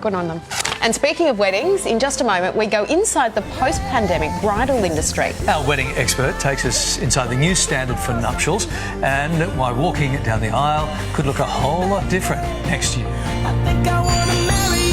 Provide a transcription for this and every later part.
Good on them. And speaking of weddings, in just a moment we go inside the post-pandemic bridal industry. Our wedding expert takes us inside the new standard for nuptials and why walking down the aisle could look a whole lot different next year. I think I wanna marry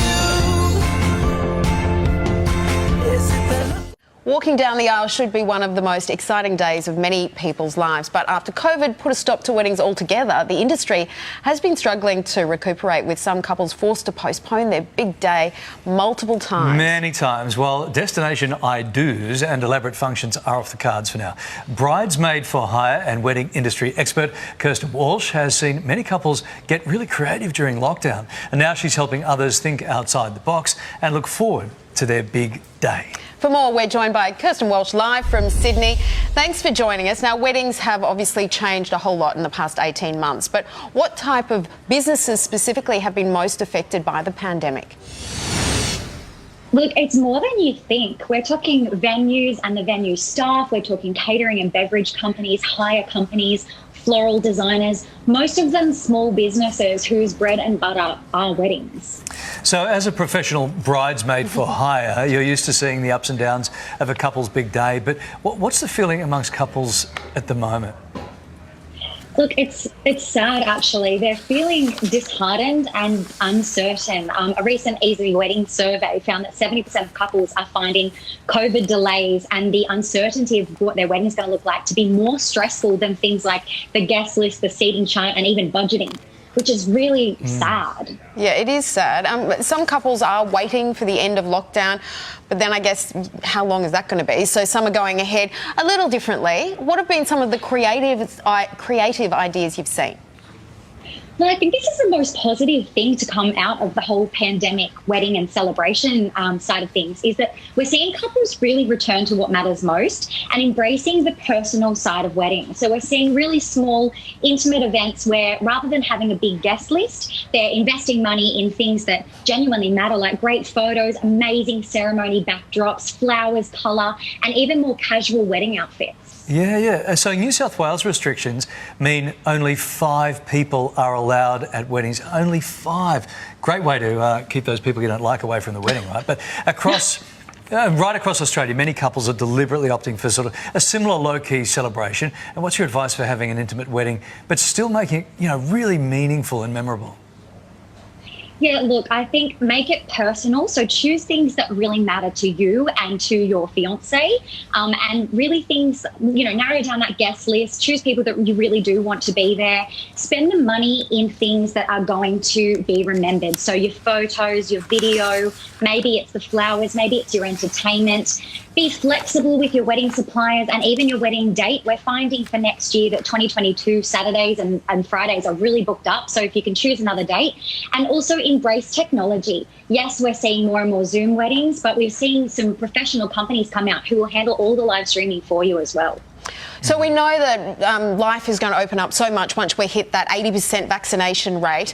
you. Is it the Walking down the aisle should be one of the most exciting days of many people's lives, but after COVID put a stop to weddings altogether, the industry has been struggling to recuperate, with some couples forced to postpone their big day multiple times. Many times. Well, destination I-dos and elaborate functions are off the cards for now. Bridesmaid for hire and wedding industry expert Kerstyn Walsh has seen many couples get really creative during lockdown, and now she's helping others think outside the box and look forward to their big day. For more, we're joined by Kerstyn Walsh live from Sydney. Thanks for joining us. Now, weddings have obviously changed a whole lot in the past 18 months, but what type of businesses specifically have been most affected by the pandemic? Look, it's more than you think. We're talking venues and the venue staff. We're talking catering and beverage companies, hire companies, floral designers, most of them small businesses whose bread and butter are weddings. So as a professional bridesmaid for hire, you're used to seeing the ups and downs of a couple's big day, but what's the feeling amongst couples at the moment? Look, it's sad, actually. They're feeling disheartened and uncertain. A recent Easy Wedding survey found that 70% of couples are finding COVID delays and the uncertainty of what their wedding is going to look like to be more stressful than things like the guest list, the seating chart, and even budgeting, which is really sad. Yeah, it is sad. Some couples are waiting for the end of lockdown, but then I guess how long is that going to be? So some are going ahead a little differently. What have been some of the creative ideas you've seen? Well, I think this is the most positive thing to come out of the whole pandemic wedding and celebration side of things, is that we're seeing couples really return to what matters most and embracing the personal side of weddings. So we're seeing really small, intimate events where rather than having a big guest list, they're investing money in things that genuinely matter, like great photos, amazing ceremony backdrops, flowers, colour, and even more casual wedding outfits. Yeah. So New South Wales restrictions mean only 5 people are allowed at weddings. Only 5. Great way to keep those people you don't like away from the wedding, right? But right across Australia, many couples are deliberately opting for sort of a similar low-key celebration. And what's your advice for having an intimate wedding, but still making it, really meaningful and memorable? Yeah, look, I think make it personal. So choose things that really matter to you and to your fiance, and really things, narrow down that guest list, choose people that you really do want to be there, spend the money in things that are going to be remembered. So your photos, your video, maybe it's the flowers, maybe it's your entertainment. Be flexible with your wedding suppliers and even your wedding date. We're finding for next year that 2022 Saturdays and Fridays are really booked up. So if you can choose another date, and also embrace technology. Yes, we're seeing more and more Zoom weddings, but we've seen some professional companies come out who will handle all the live streaming for you as well. So we know that life is going to open up so much once we hit that 80% vaccination rate,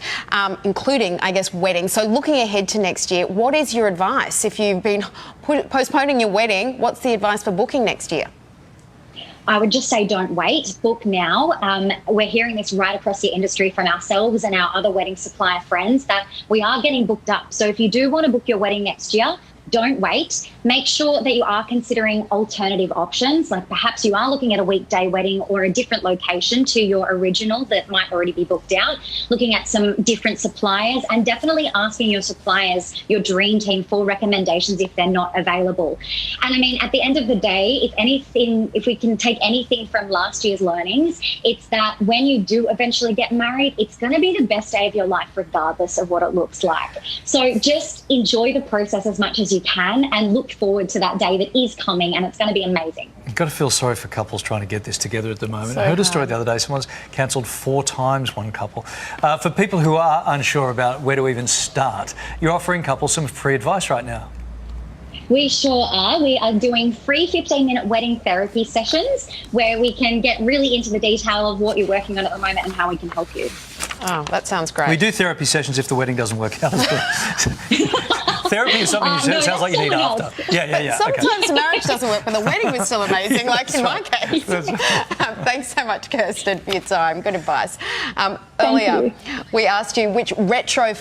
including, I guess, weddings. So looking ahead to next year, what is your advice? If you've been postponing your wedding, what's the advice for booking next year? I would just say don't wait, book now. We're hearing this right across the industry from ourselves and our other wedding supplier friends that we are getting booked up. So if you do want to book your wedding next year, don't wait. Make sure that you are considering alternative options, like perhaps you are looking at a weekday wedding or a different location to your original that might already be booked out, looking at some different suppliers, and definitely asking your suppliers, your dream team, for recommendations if they're not available. And I mean, at the end of the day, if we can take anything from last year's learnings, it's that when you do eventually get married, it's going to be the best day of your life regardless of what it looks like. So just enjoy the process as much as you can and look forward to that day that is coming, and it's going to be amazing. You've got to feel sorry for couples trying to get this together at the moment. So I heard a story the other day, someone's cancelled 4 times, one couple. For people who are unsure about where to even start, you're offering couples some free advice right now. We sure are. We are doing free 15-minute wedding therapy sessions where we can get really into the detail of what you're working on at the moment and how we can help you. Oh, that sounds great. We do therapy sessions if the wedding doesn't work out as well. Therapy is something sounds like you need after. Yeah. Sometimes marriage doesn't work, but the wedding was still amazing, like in my case. Thanks so much, Kerstyn, for your time. Good advice. Earlier, we asked you which retro